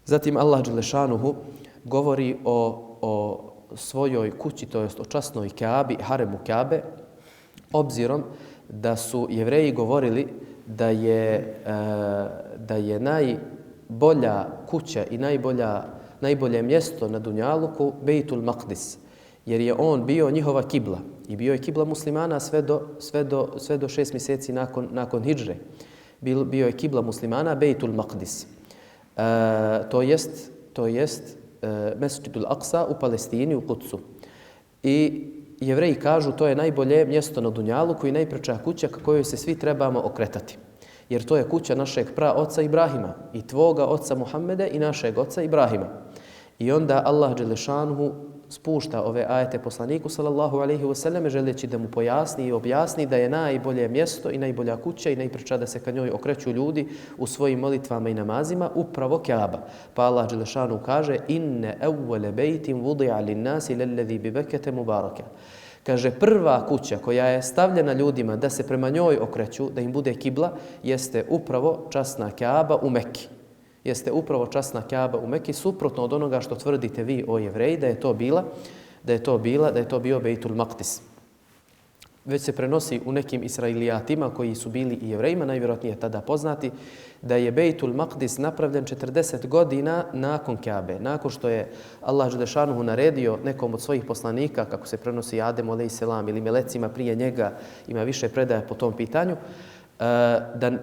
Zatim Allah dželešanuhu govori o svojoj kući, to jest o časnoj Kaabi, haremu Kaabe, obzirom da su Jevreji govorili da je najbolja kuća i najbolje mjesto na Dunjaluku Bejtul Maqdis, jer je on bio njihova kibla i bio je kibla muslimana sve do 6 mjeseci nakon hidžre. Bio je kibla muslimana Bejtul Maqdis. To jest Mesdžidul Aqsa u Palestini, u Kudsu. I Jevreji kažu to je najbolje mjesto na Dunjaluku i najpreča kuća ka kojoj se svi trebamo okretati. Jer to je kuća našeg praoca Ibrahima i tvoga oca Muhammeda i našeg oca Ibrahima. I onda Allah dželešanuhu spušta ove ajete poslaniku sallallahu alejhi ve selleme želeći da mu pojasni i objasni da je najbolje mjesto i najbolja kuća i najpreča da se ka njoj okreću ljudi u svojim molitvama i namazima upravo Kaaba. Pa Allah dželešanuhu kaže inne awwala bejtin vudi'a lin-nasi lalladhi bi Bekkete mubaraka. Kaže, prva kuća koja je stavljena ljudima da se prema njoj okreću, da im bude kibla, jeste upravo časna Kaaba u Mekki. Jeste upravo časna Kaaba u Mekki, suprotno od onoga što tvrdite vi o Jevreji, da je to bio Bejtul Maqdis. Već se prenosi u nekim Israilijatima koji su bili i Jevrejima, najvjerojatnije tada poznati, da je Bejtul Maqdis napravljen 40 godina nakon Kaabe. Nakon što je Allah dželešanuhu naredio nekom od svojih poslanika, kako se prenosi Ademu a.s. ili melecima prije njega, ima više predaja po tom pitanju,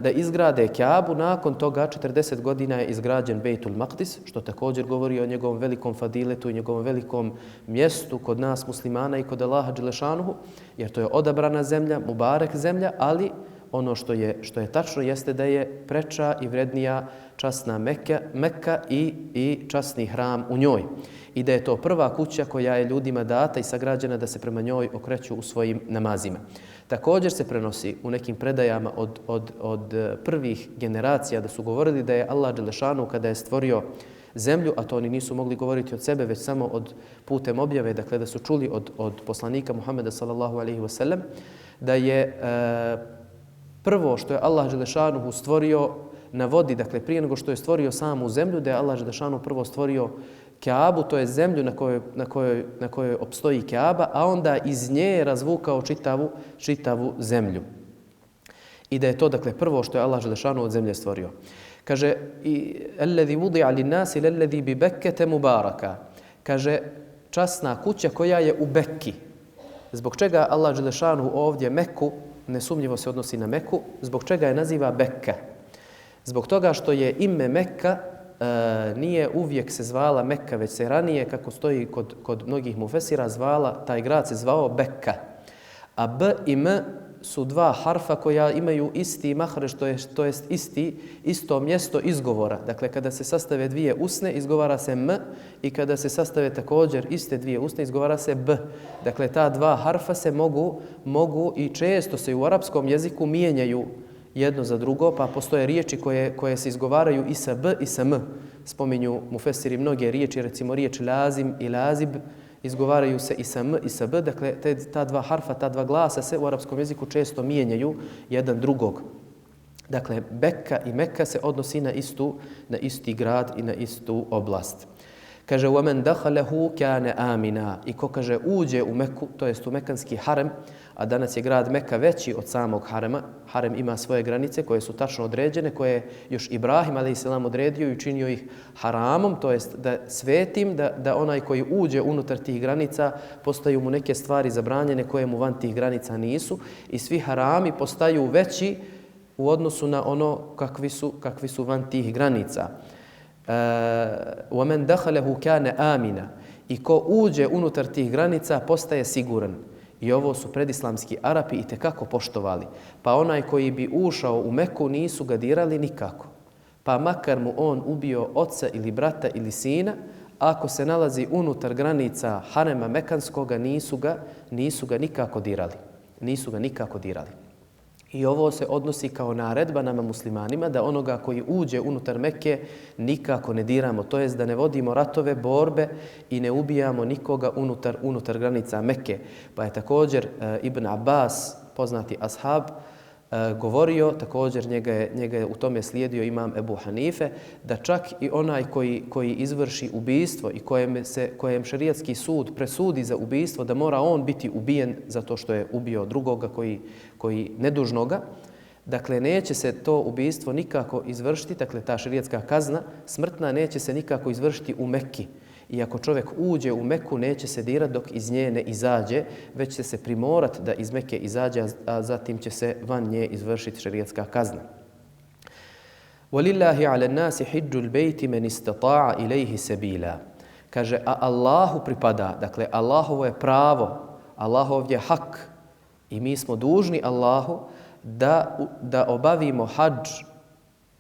da izgrade Kaabu. Nakon toga 40 godina je izgrađen Bejtul Maqdis, što također govori o njegovom velikom fadiletu i njegovom velikom mjestu kod nas muslimana i kod Allaha dželešanuhu, jer to je odabrana zemlja, mubarek zemlja, ali ono što je tačno jeste da je preča i vrednija časna Mekka i časni hram u njoj. I da je to prva kuća koja je ljudima data i sagrađena da se prema njoj okreću u svojim namazima. Također se prenosi u nekim predajama od prvih generacija da su govorili da je Allah dželešanu kada je stvorio zemlju, a to oni nisu mogli govoriti od sebe, već samo od putem objave, dakle da su čuli od poslanika Muhammeda sallallahu alejhi ve sellem, da je prvo što je Allah dželešanu stvorio na vodi, dakle prije nego što je stvorio samu zemlju, da je Allah dželešanu prvo stvorio Kaabu, to je zemlju na kojoj opstoji Kaaba, a onda iz nje je razvukao čitavu zemlju. I da je to dakle prvo što je Allah dželešanu od zemlje stvorio. Kaže alladhi wudi'a lin-nasi lalladhi bi Bekkete mubaraka. Kaže časna kuća koja je u Bekki. Zbog čega Allah dželešanu ovdje Mekku, nesumnjivo se odnosi na Mekku, zbog čega je naziva Bekka? Zbog toga što je ime Mekka nije uvijek se zvala Mekka, već se ranije, kako stoji kod mnogih mufesira, taj grad se zvao Bekka. A B i M su dva harfa koja imaju isti mahrež, to jest isto mjesto izgovora. Dakle, kada se sastave dvije usne, izgovara se M, i kada se sastave također iste dvije usne, izgovara se B. Dakle, ta dva harfa se mogu i često se u arapskom jeziku mijenjaju jedno za drugo, pa postoje riječi koje se izgovaraju i sa B i sa M. Spominju mufesiri mnoge riječi, recimo riječ lazim i lazib, izgovaraju se i sa M i sa B. Dakle, ta dva harfa, ta dva glasa se u arapskom jeziku često mijenjaju jedan drugog. Dakle, Bekka i Mekka se odnosi na isti grad i na istu oblast. Kaže, وَمَنْ دَخَلَهُ كَانَ آمِنًا. I ko kaže uđe u Mekku, to jest u mekanski harem, a danas je grad Mekka veći od samog harema. Harem ima svoje granice koje su tačno određene, koje je još Ibrahim a.s. odredio i učinio ih haramom, to jest da svetim, da onaj koji uđe unutar tih granica postaju mu neke stvari zabranjene koje mu van tih granica nisu, i svi harami postaju veći u odnosu na ono kakvi su van tih granica. وَمَنْ دَخَلَهُ كَانَ آمِنًا. I ko uđe unutar tih granica postaje siguran. I ovo su predislamski Arapi itekako poštovali. Pa onaj koji bi ušao u Meku nisu ga dirali nikako. Pa makar mu on ubio oca ili brata ili sina, ako se nalazi unutar granica harema mekanskoga, nisu ga nikako dirali. Nisu ga nikako dirali. I ovo se odnosi kao naredba nama muslimanima da onoga koji uđe unutar Mekke nikako ne diramo, to jest da ne vodimo ratove, borbe i ne ubijamo nikoga unutar granica Mekke. Pa je također Ibn Abbas, poznati ashab, govorio, također njega je u tome slijedio imam Ebu Hanife, da čak i onaj koji izvrši ubijstvo i kojem šerijatski sud presudi za ubijstvo, da mora on biti ubijen zato što je ubio drugoga koji nedužnoga, dakle, neće se to ubijstvo nikako izvršiti, dakle, ta šerijatska kazna smrtna neće se nikako izvršiti u Mekki. I ako čovjek uđe u Meku, neće se dirati dok iz nje ne izađe, već će se primorati da iz Mekke izađe, a zatim će se van nje izvršiti šerijatska kazna. وَلِلَّهِ عَلَى النَّاسِ حِجُّ الْبَيْتِ مَنِ اسْتَطَاعَ إِلَيْهِ سَبِيلًا. Kaže, a Allahu pripada, dakle, Allahovo je pravo, Allahov je hak i mi smo dužni Allahu da obavimo hadž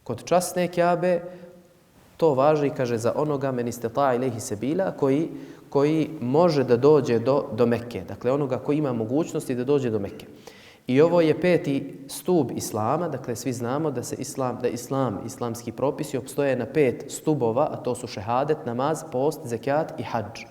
kod časne Kjabe. To važi, kaže, za onoga men istata'a ilejhi sebila koji može da dođe do Mekke. Dakle, onoga koji ima mogućnosti da dođe do Mekke. I ovo je 5. stub Islama. Dakle, svi znamo da islamski propisi opstoje na 5 stubova, a to su šehadet, namaz, post, zekijat i hadž.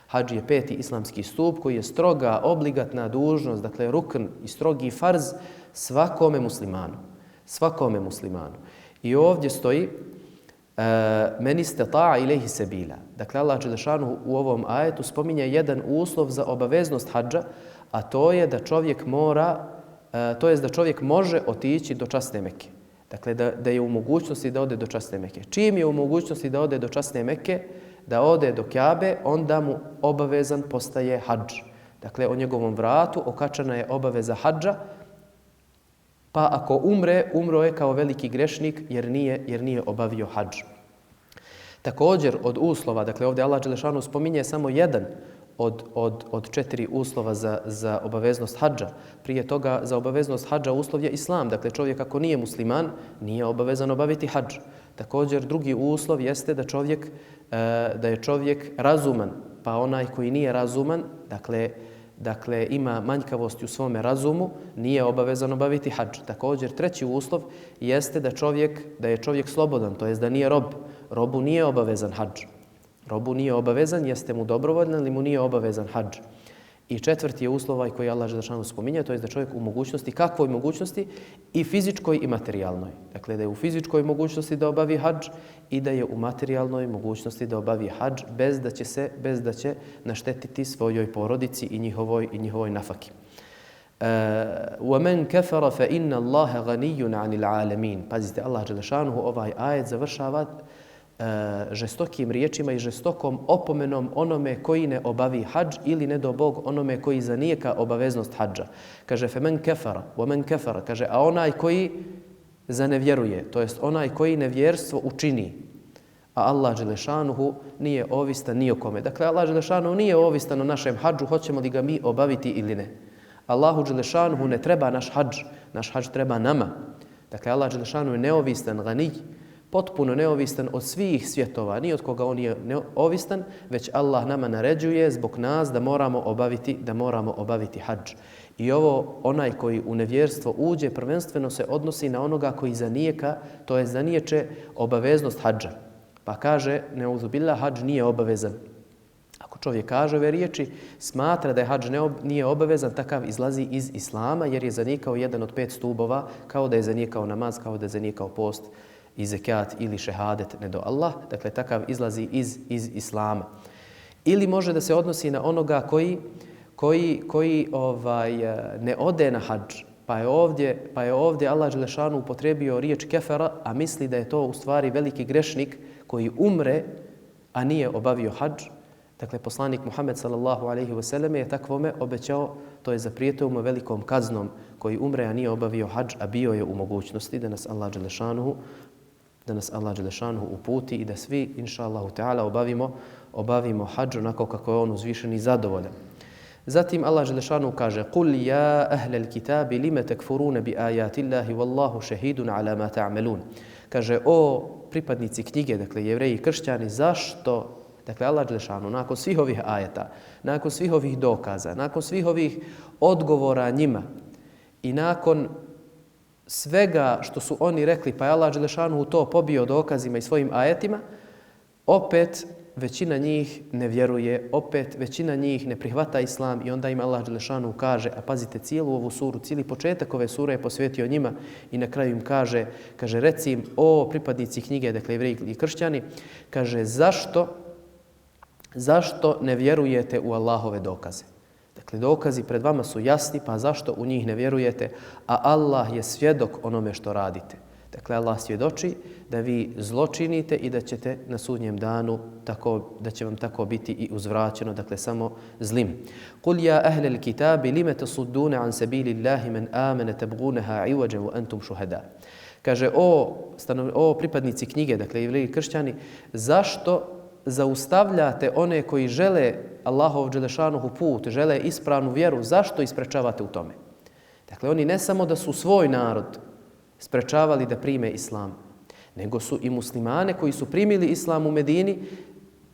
Hadž je 5. islamski stub koji je stroga, obligatna dužnost, dakle, rukn i strogi farz svakome muslimanu. Svakome muslimanu. I ovdje stoji men istata'a ilejhi sebila. Dakle, Allah dželešanu u ovom ajetu spominje jedan uslov za obaveznost hadža, a to je da čovjek da čovjek može otići do časne Mekke. Dakle, da je u mogućnosti da ode do časne Mekke. Čim je u mogućnosti da ode do časne Mekke, da ode do Kjabe, onda mu obavezan postaje hadž. Dakle, o njegovom vratu okačana je obaveza hadža, pa ako umro je kao veliki grešnik jer nije obavio hadž. Također od uslova, dakle ovdje Allah dželešanu spominje samo jedan od 4 uslova za obaveznost hadža. Prije toga za obaveznost hadža uslov je islam. Dakle, čovjek ako nije musliman, nije obavezan obaviti hadž. Također drugi uslov jeste da je čovjek razuman, pa onaj koji nije razuman, dakle ima manjkavosti u svome razumu, nije obavezan obaviti hadž. Također treći uslov jeste da je čovjek slobodan, to jest da nije rob. Robu nije obavezan hadž. Robu nije obavezan, jeste mu dobrovoljno, ali mu nije obavezan hadž. I četvrti je uslov koji Allah dželešanu spominje, to je da čovjek u mogućnosti, kakvoj mogućnosti, i fizičkoj i materijalnoj. Dakle, da je u fizičkoj mogućnosti da obavi hadž i da je u materijalnoj mogućnosti da obavi hadž bez da će naštetiti svojoj porodici i njihovoj nafaki. وَمَنْ كَفَرَ فَإِنَّ اللَّهَ غَنِيٌّ عَنِ الْعَالَمِينَ. Pazite, Allah dželešanu ovaj ajet završava žestokim riječima i žestokom opomenom onome koji ne obavi hadž ili ne do Bog onome koji zanijeka obaveznost hadža. Kaže femen kefara, women kefara, kaže a onaj koji zanevjeruje, to jest onaj koji nevjerstvo učini, a Allah dželešanuhu nije ovistan ni o kome. Dakle, Allah dželešanuhu nije ovistan o našem hadžu, hoćemo li ga mi obaviti ili ne. Allahu dželešanuhu ne treba naš hadž treba nama. Dakle, Allah dželešanuhu je neovistan, ganij, potpuno neovistan od svih svjetova, ni od koga on je neovistan, već Allah nama naređuje zbog nas da moramo obaviti hadž. I ovo, onaj koji u nevjerstvo uđe, prvenstveno se odnosi na onoga koji zanijeka, to je zaniječe obaveznost hadža. Pa kaže, neuzubillah, hadž nije obavezan. Ako čovjek kaže ove riječi, smatra da je hadž nije obavezan, takav izlazi iz islama jer je zanijekao jedan od 5 stubova, kao da je zanijekao namaz, kao da je zanijekao post i zekijat ili šehadet ne do Allah. Dakle, takav izlazi iz islama. Ili može da se odnosi na onoga koji ne ode na hadž, pa je ovdje Allah dželešanu upotrijebio riječ kefara, a misli da je to u stvari veliki grešnik koji umre, a nije obavio hadž. Dakle, poslanik Muhammed sallallahu alejhi ve selleme je takvome obećao, to je zaprijetio mu velikom kaznom, koji umre, a nije obavio hadž, a bio je u mogućnosti da nas Allah dželešanuhu uputi i da svi, inša Allahu ta'ala, obavimo hadž onako kako je on uzvišen i zadovoljan. Zatim Allah dželešanuhu kaže: "Qul ja ahlal kitabi lima takfuruna bi ayati Allahi wallahu shahidun ala ma ta'malun." Kaže: "O pripadnici knjige, dakle Jevreji i kršćani, zašto?" Dakle, Allah dželešanuhu nakon svih ovih ajeta, nakon svih ovih dokaza, nakon svih ovih odgovora njima i nakon svega što su oni rekli, pa je Allah dželešanuhu to pobio dokazima i svojim ajetima, opet većina njih ne vjeruje, opet većina njih ne prihvata islam i onda im Allah dželešanu kaže, a pazite cijelu ovu suru, cijeli početak ove sure je posvetio njima i na kraju im kaže reci im, o pripadnici knjige, dakle jevreji i kršćani, kaže zašto ne vjerujete u Allahove dokaze? Dakle, dokazi pred vama su jasni, pa zašto u njih ne vjerujete? A Allah je svjedok onome što radite. Dakle, Allah svjedoči da vi zločinite i da ćete na sudnjem danu da će vam tako biti i uzvraćeno, dakle samo zlim. Qul ja ahlal kitabi lima tasudduna an sabilillahi man amana tabghunaha iwajan wa antum shuhada. Kaže o pripadnici knjige, dakle jevreji kršćani, zašto zaustavljate one koji žele Allahov dželešanuhu put, žele ispravnu vjeru, zašto isprečavate u tome? Dakle, oni ne samo da su svoj narod sprečavali da prime islam, nego su i muslimane koji su primili islam u Medini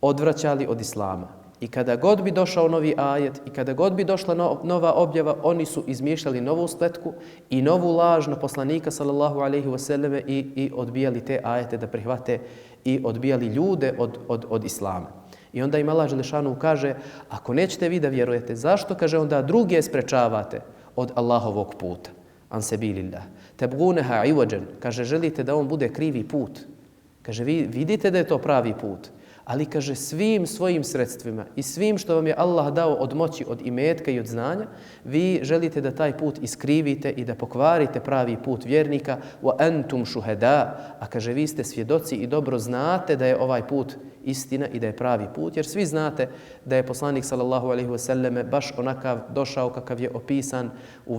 odvraćali od islama. I kada god bi došao novi ajet i kada god bi došla nova objava, oni su izmišljali novu spletku i novu laž na poslanika sallallahu alejhi ve selleme i odbijali te ajete da prihvate i odbijali ljude od islama. I onda im Allah dželešanu kaže, ako nećete vi da vjerujete, zašto, kaže, onda druge sprečavate od Allahovog puta? An sabilillah. Tabghunaha iwajan, kaže, želite da on bude krivi put. Kaže, vi vidite da je to pravi put, ali, kaže, svim svojim sredstvima i svim što vam je Allah dao od moći, od imetka i od znanja, vi želite da taj put iskrivite i da pokvarite pravi put vjernika. Wa antum shuhada, a kaže, vi ste svjedoci i dobro znate da je ovaj put istina i da je pravi put, jer svi znate da je poslanik sallallahu alejhi ve selleme baš onakav došao kakav je opisan u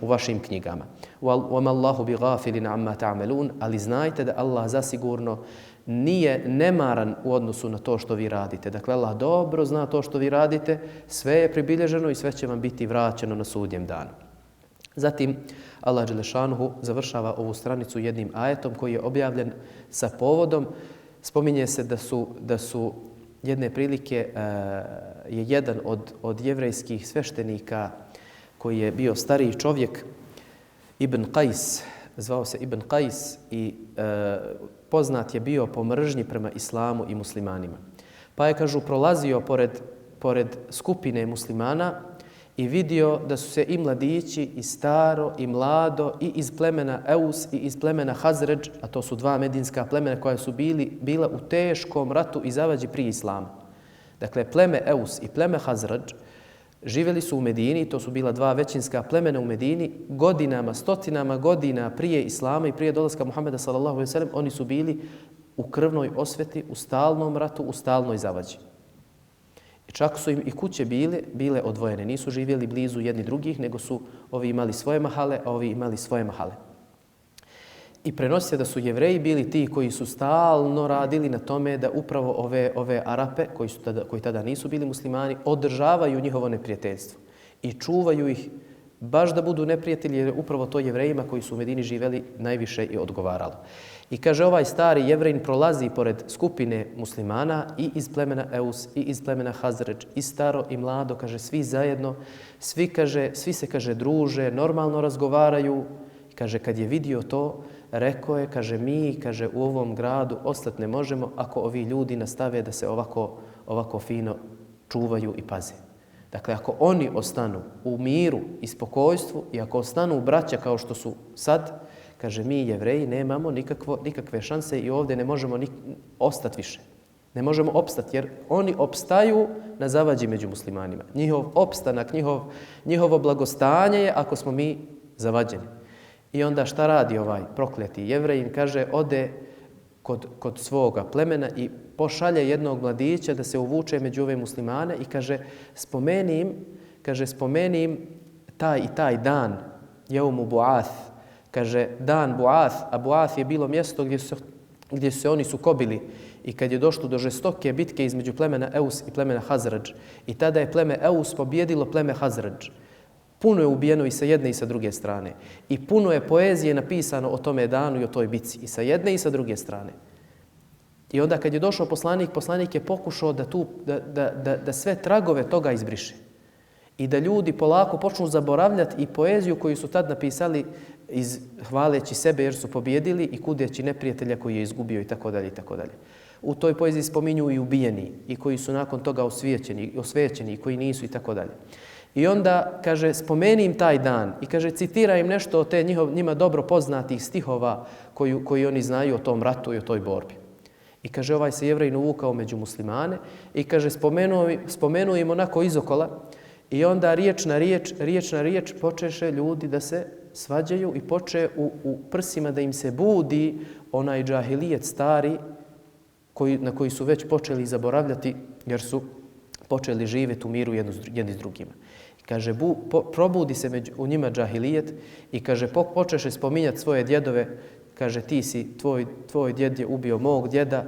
vašim knjigama. Wa ma Allahu bighafilin amma ta'malun, ali znajte da Allah zasigurno nije nemaran u odnosu na to što vi radite. Dakle, Allah dobro zna to što vi radite, sve je pribilježeno i sve će vam biti vraćeno na sudnjem danu. Zatim, Allah dželešanuhu završava ovu stranicu jednim ajetom koji je objavljen sa povodom. Spominje se da su jedne prilike je jedan od jevrejskih sveštenika koji je bio stariji čovjek, Ibn Qais, zvao se Ibn Qais i poznat je bio po mržnji prema islamu i muslimanima. Pa je, kažu, prolazio pored skupine muslimana i vidio da su se i mladići, i staro, i mlado, i iz plemena Eus, i iz plemena Hazredž, a to su dva medinska plemena koja su bila u teškom ratu i zavađi prije islama. Dakle, pleme Eus i pleme Hazredž živjeli su u Medini, to su bila dva većinska plemena u Medini, godinama, stotinama godina prije islama i prije dolaska Muhameda sallallahu alejhi ve sellem, oni su bili u krvnoj osveti, u stalnom ratu, u stalnoj zavađi. I čak su im i kuće bile odvojene, nisu živjeli blizu jedni drugih, nego su ovi imali svoje mahale, a ovi imali svoje mahale. I prenosi se da su Jevreji bili ti koji su stalno radili na tome da upravo ove Arape, koji tada nisu bili muslimani, održavaju njihovo neprijateljstvo i čuvaju ih baš da budu neprijatelji, jer upravo to Jevrejima koji su u Medini živjeli najviše i odgovaralo. I kaže, ovaj stari Jevrejin prolazi pored skupine muslimana i iz plemena Eus i iz plemena Hazredž, i staro i mlado, kaže, svi zajedno, svi se, kaže, druže, normalno razgovaraju. I kaže, kad je vidio to, rekao je, kaže, mi, kaže, u ovom gradu ostati ne možemo ako ovi ljudi nastave da se ovako fino čuvaju i paze. Dakle, ako oni ostanu u miru i spokojstvu i ako ostanu braća kao što su sad, kaže, mi Jevreji nemamo nikakve šanse i ovdje ne možemo ostati više. Ne možemo opstati jer oni opstaju na zavađi među muslimanima. Njihov opstanak, njihovo blagostanje je ako smo mi zavađeni. I onda šta radi ovaj prokleti Jevrejin? Kaže, ode kod svoga plemena i pošalje jednog mladića da se uvuče među ove muslimane i kaže, spomeni im taj i taj dan, Jeumu Bu'ath, kaže, dan Bu'ath, a Bu'ath je bilo mjesto gdje su se oni sukobili i kad je došlo do žestoke bitke između plemena Eus i plemena Hazredž. I tada je pleme Eus pobjedilo pleme Hazredž. Puno je ubijeno i sa jedne i sa druge strane. I puno je poezije napisano o tome danu i o toj bitci. I sa jedne i sa druge strane. I onda kad je došao poslanik je pokušao da sve tragove toga izbriše. I da ljudi polako počnu zaboravljati i poeziju koju su tad napisali hvaleći sebe jer su pobjedili i kudeći neprijatelja koji je izgubio i tako dalje i tako dalje. U toj poeziji spominju i ubijeni i koji su nakon toga osvećeni i koji nisu i tako dalje. I onda, kaže, spomeni im taj dan i kaže, citira im nešto od te njima dobro poznatih stihova koji oni znaju o tom ratu i o toj borbi. I kaže, ovaj se Jevrejin uvukao među muslimane i kaže, spomenuo im onako izokola i onda riječ na riječ počeše ljudi da se svađaju i poče u prsima da im se budi onaj džahilijet stari na koji su već počeli zaboravljati jer su počeli živjeti u miru jedni s drugima. Kaže, probudi se u njima džahilijet i kaže, počeše spominjati svoje djedove, kaže, tvoj djed je ubio mog djeda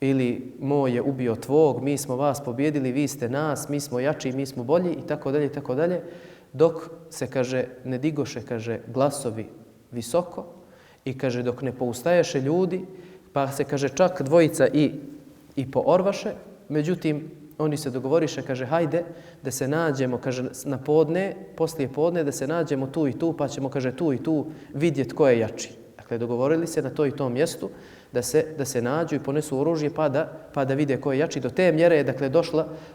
ili moj je ubio tvog, mi smo vas pobjedili, vi ste nas, mi smo jači, mi smo bolji i tako dalje, i tako dalje, dok se, kaže, ne digoše, kaže, glasovi visoko i, kaže, dok ne poustaješe ljudi, pa se, kaže, čak dvojica i poorvaše, međutim, oni se dogovoriše, kaže, hajde da se nađemo, kaže, na podne, poslije podne, da se nađemo tu i tu, pa ćemo, kaže, tu i tu vidjeti ko je jači. Dakle, dogovorili se na to i tom mjestu da se nađu i ponesu oružje pa da vide ko je jači. Do te mjere je, dakle,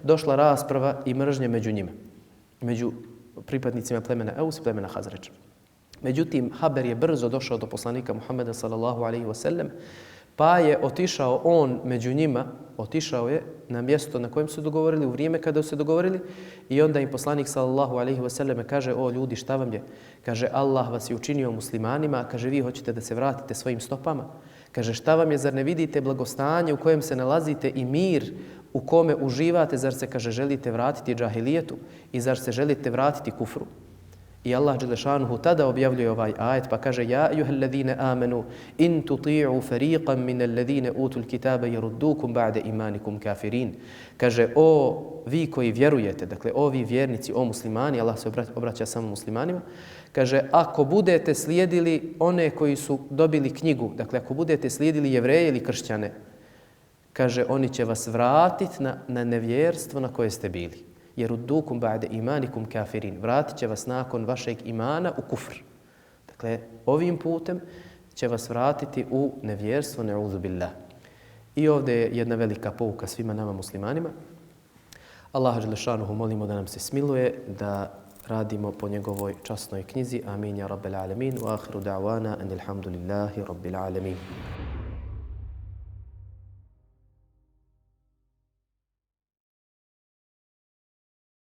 došla rasprava i mržnje među njima, među pripadnicima plemena Eus i plemena Hazređ. Međutim, haber je brzo došao do poslanika Muhammeda sallallahu alaihi wa sallam, pa je otišao on među njima, otišao je na mjesto na kojem su dogovorili, u vrijeme kada su se dogovorili i onda im poslanik sallallahu alaihi wa sallam kaže, o ljudi, šta vam je? Kaže, Allah vas je učinio muslimanima, kaže, vi hoćete da se vratite svojim stopama. Kaže, šta vam je, zar ne vidite blagostanje u kojem se nalazite i mir u kome uživate, zar se, kaže, želite vratiti džahilijetu i zar se želite vratiti kufru? I Allah dželešanuhu tada objavljuje ovaj ajet pa kaže, ja ejuhalladhine amenu in tuti'u fariqan min alladhine utul kitaba yaruddukum ba'da imanikum kafirin. Kaže, o vi koji vjerujete, dakle o vi vjernici, o muslimani, Allah se obraća samo muslimanima, kaže, ako budete slijedili one koji su dobili knjigu, dakle ako budete slijedili Jevreje ili kršćane, kaže, oni će vas vratiti na nevjerstvo na koje ste bili. Yeruddukum ba'de imanikum kafirin. Vratit će vas nakon vašeg imana u kufr. Dakle, ovim putem će vas vratiti u nevjerstvo, ne'udhu billah. I ovdje je jedna velika pouka svima nama muslimanima. Allaha dželešanuhu molimo da nam se smiluje, da radimo po njegovoj časnoj knjizi. Amin ja rabbel alamin. Wa akhiru da'wana anil hamdulillahi rabbil alamin.